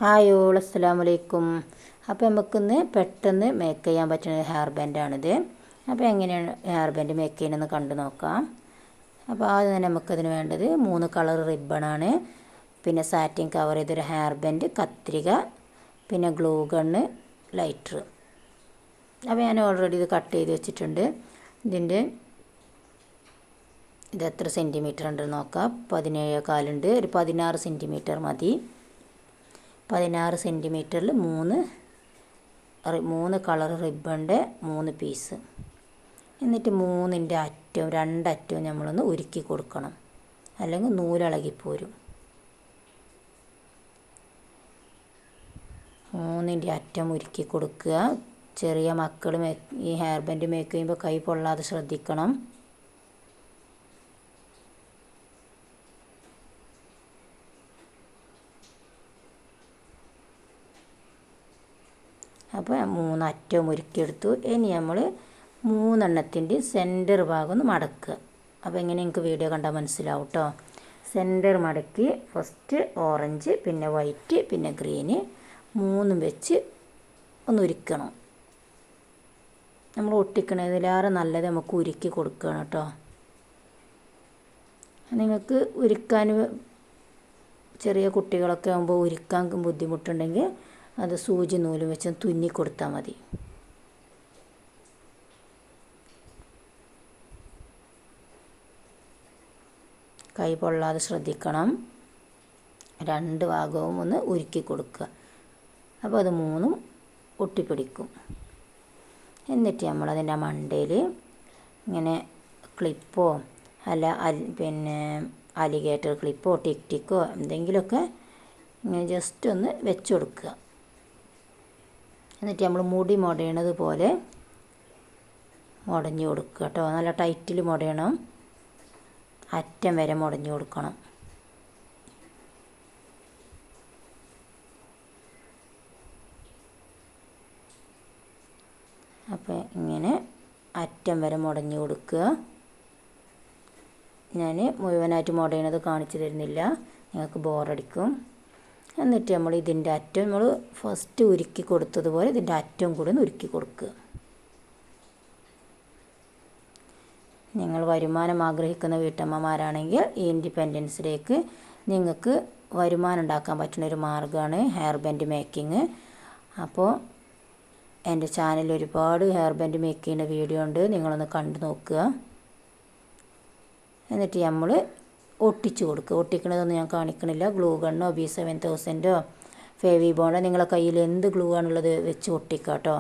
Hi all അസ്സലാമു അലൈക്കും. അപ്പോൾ നമുക്കിന്ന് പെട്ടെന്ന് മേക്ക് ചെയ്യാൻ പറ്റുന്ന ഹെയർ ബാൻഡാണിത്. അപ്പോൾ എങ്ങനെയാണ് ഹെയർ ബാൻഡ് മേക്ക് ചെയ്യണമെന്ന് കണ്ടു നോക്കാം. അപ്പോൾ ആദ്യം തന്നെ നമുക്കതിന് വേണ്ടത് 3 കളർ റിബണാണ്, പിന്നെ സാറ്റിൻ കവർ ചെയ്തൊരു ഹെയർ ബാൻഡ്, കത്രിക, പിന്നെ ഗ്ലൂ ഗണ്ണ്, ലൈറ്റർ. അപ്പോൾ ഞാൻ ഓൾറെഡി ഇത് കട്ട് ചെയ്ത് വെച്ചിട്ടുണ്ട്. ഇത് എത്ര സെൻറ്റിമീറ്റർ ഉണ്ടെന്ന് നോക്കാം. 17.25 ഉണ്ട്. ഒരു 16 സെൻറ്റിമീറ്റർ മതി. 16 സെൻറ്റിമീറ്ററിൽ 3 കളർ റിബണിൻ്റെ 3 പീസ്. എന്നിട്ട് 3ൻ്റെ അറ്റവും 2 അറ്റവും നമ്മളൊന്ന് ഉരുക്കി കൊടുക്കണം, അല്ലെങ്കിൽ നൂലിളകിപ്പോരും. 3ൻ്റെ അറ്റം ഉരുക്കി കൊടുക്കുക. ചെറിയ മക്കൾ ഈ ഹെയർ ബാൻഡ് മേക്ക് ചെയ്യുമ്പോൾ കൈ പൊള്ളാതെ ശ്രദ്ധിക്കണം. അപ്പോൾ 3 അറ്റവും ഉരുക്കിയെടുത്തു. ഇനി നമ്മൾ 3 എണ്ണത്തിൻ്റെ സെൻറ്റർ ഭാഗം ഒന്ന് മടക്കുക. അപ്പോൾ എങ്ങനെ നിങ്ങൾക്ക് വീഡിയോ കണ്ടാൽ മനസ്സിലാവും കേട്ടോ. സെൻറ്റർ മടക്കി ഫസ്റ്റ് ഓറഞ്ച്, പിന്നെ വൈറ്റ്, പിന്നെ ഗ്രീന് 3 വെച്ച് ഒന്ന് ഉരുക്കണം. നമ്മൾ ഒട്ടിക്കണതിലേറെ നല്ലത് നമുക്ക് ഉരുക്കി കൊടുക്കണം കേട്ടോ. നിങ്ങൾക്ക് ഉരുക്കാൻ ചെറിയ കുട്ടികളൊക്കെ ആകുമ്പോൾ ഉരുക്കാൻ ബുദ്ധിമുട്ടുണ്ടെങ്കിൽ അത് സൂചി നൂലും വെച്ച് തുന്നി കൊടുത്താൽ മതി. കൈ പൊള്ളാതെ ശ്രദ്ധിക്കണം. 2 ഭാഗവും ഒന്ന് ഉരുക്കി കൊടുക്കുക. അപ്പോൾ അത് 3ഉം ഒട്ടിപ്പിടിക്കും. എന്നിട്ട് നമ്മളതിൻ്റെ മണ്ടയിൽ ഇങ്ങനെ ക്ലിപ്പോ അല്ല പിന്നെ അലിഗേറ്റർ ക്ലിപ്പോ ടിക്കോ എന്തെങ്കിലുമൊക്കെ ഇങ്ങനെ ജസ്റ്റ് ഒന്ന് വെച്ച് കൊടുക്കുക. എന്നിട്ട് നമ്മൾ മുടി മുടയണത് പോലെ മുടഞ്ഞു കൊടുക്കുക കേട്ടോ. നല്ല ടൈറ്റിൽ മുടയണം, അറ്റം വരെ മുടഞ്ഞു കൊടുക്കണം. അപ്പോൾ ഇങ്ങനെ അറ്റം വരെ മുടഞ്ഞു കൊടുക്കുക. ഞാൻ മുഴുവനായിട്ട് മുടയണത് കാണിച്ചു തരുന്നില്ല, നിങ്ങൾക്ക് ബോറടിക്കും. എന്നിട്ട് നമ്മൾ ഇതിൻ്റെ അറ്റം നമ്മൾ ഫസ്റ്റ് ഉരുക്കി കൊടുത്തതുപോലെ ഇതിൻ്റെ അറ്റവും കൂടി ഒന്ന് ഉരുക്കി കൊടുക്കുക. നിങ്ങൾ വരുമാനം ആഗ്രഹിക്കുന്ന വീട്ടമ്മമാരാണെങ്കിൽ ഈ ഇൻഡിപെൻഡൻസിലേക്ക് നിങ്ങൾക്ക് വരുമാനം ഉണ്ടാക്കാൻ പറ്റുന്ന ഒരു മാർഗ്ഗമാണ് ഹെയർ ബാൻഡ് മേക്കിങ്. അപ്പോൾ എൻ്റെ ചാനലിൽ ഒരുപാട് ഹെയർ ബാൻഡ് മേക്ക് ചെയ്യുന്ന വീഡിയോ ഉണ്ട്, നിങ്ങളൊന്ന് കണ്ടു നോക്കുക. എന്നിട്ട് നമ്മൾ ഒട്ടിച്ച് കൊടുക്കുക. ഒട്ടിക്കണതൊന്നും ഞാൻ കാണിക്കണില്ല. ഗ്ലൂ ഗണ്ണോ B7000 ഫേവി ബോണ്ടോ നിങ്ങളെ കയ്യിൽ എന്ത് ഗ്ലൂ ആണുള്ളത് വെച്ച് ഒട്ടിക്കുക കേട്ടോ.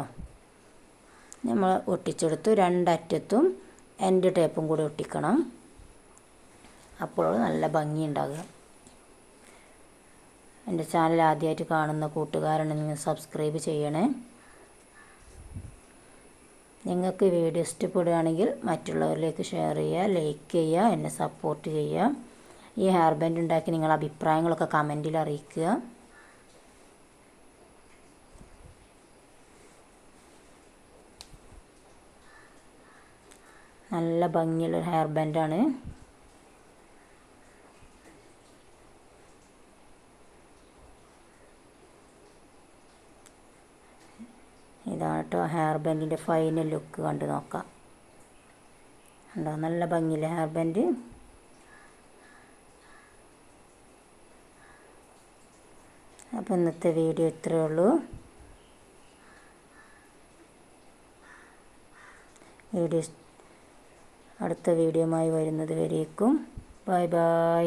നമ്മൾ ഒട്ടിച്ചെടുത്തു. 2 അറ്റത്തും എൻഡ് ടേപ്പും കൂടി ഒട്ടിക്കണം. അപ്പോൾ നല്ല ഭംഗി ഉണ്ടാകുക. എൻ്റെ ചാനൽ ആദ്യമായിട്ട് കാണുന്ന കൂട്ടുകാരാണെങ്കിൽ നിങ്ങൾ സബ്സ്ക്രൈബ് ചെയ്യണേ. നിങ്ങൾക്ക് വീഡിയോ ഇഷ്ടപ്പെടുകയാണെങ്കിൽ മറ്റുള്ളവരിലേക്ക് ഷെയർ ചെയ്യുക, ലൈക്ക് ചെയ്യുക, എന്നെ സപ്പോർട്ട് ചെയ്യുക. ഈ ഹെയർ ബാൻഡ് ഉണ്ടാക്കി നിങ്ങളുടെ അഭിപ്രായങ്ങളൊക്കെ കമൻറ്റിൽ അറിയിക്കുക. നല്ല ഭംഗിയുള്ളൊരു ഹെയർ ബാൻഡാണ്. ഇതാണ് കേട്ടോ ഹെയർ ബാൻഡിൻ്റെ ഫൈനൽ ലുക്ക്. കണ്ടു നോക്കാം. ഉണ്ടോ നല്ല ഭംഗിയില്ല ഹെയർ ബാൻഡ്. അപ്പോൾ ഇന്നത്തെ വീഡിയോ ഇത്രയേ ഉള്ളൂ. അടുത്ത വീഡിയോയുമായി വരുന്നത് വരേക്കും ബൈ ബൈ.